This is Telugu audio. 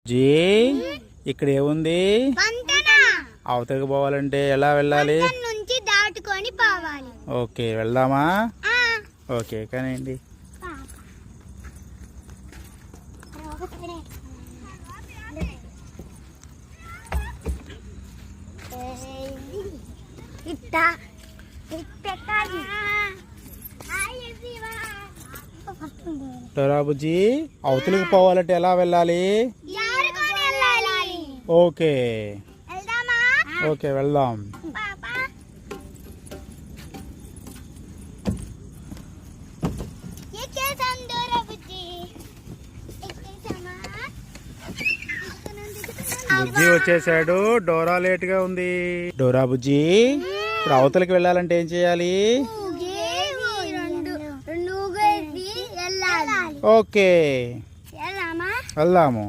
జీ ఇక్కడ ఏముంది? అవతలికి పోవాలంటే ఎలా వెళ్ళాలి? నుంచి దాటుకొని పోవాలి. ఓకే వెళ్దామా? ఓకే కానివ్వండి. డోరాబుజ్జి అవతలికి పోవాలంటే ఎలా వెళ్ళాలి? ఓకే ఓకే వెళ్దాం. బుజ్జి వచ్చేసాడు. డోరా లేట్ గా ఉంది. డోరా బుజ్జి ఇప్పుడు అవతలికి వెళ్ళాలంటే ఏం చేయాలి? ఓకే వెళ్దాము.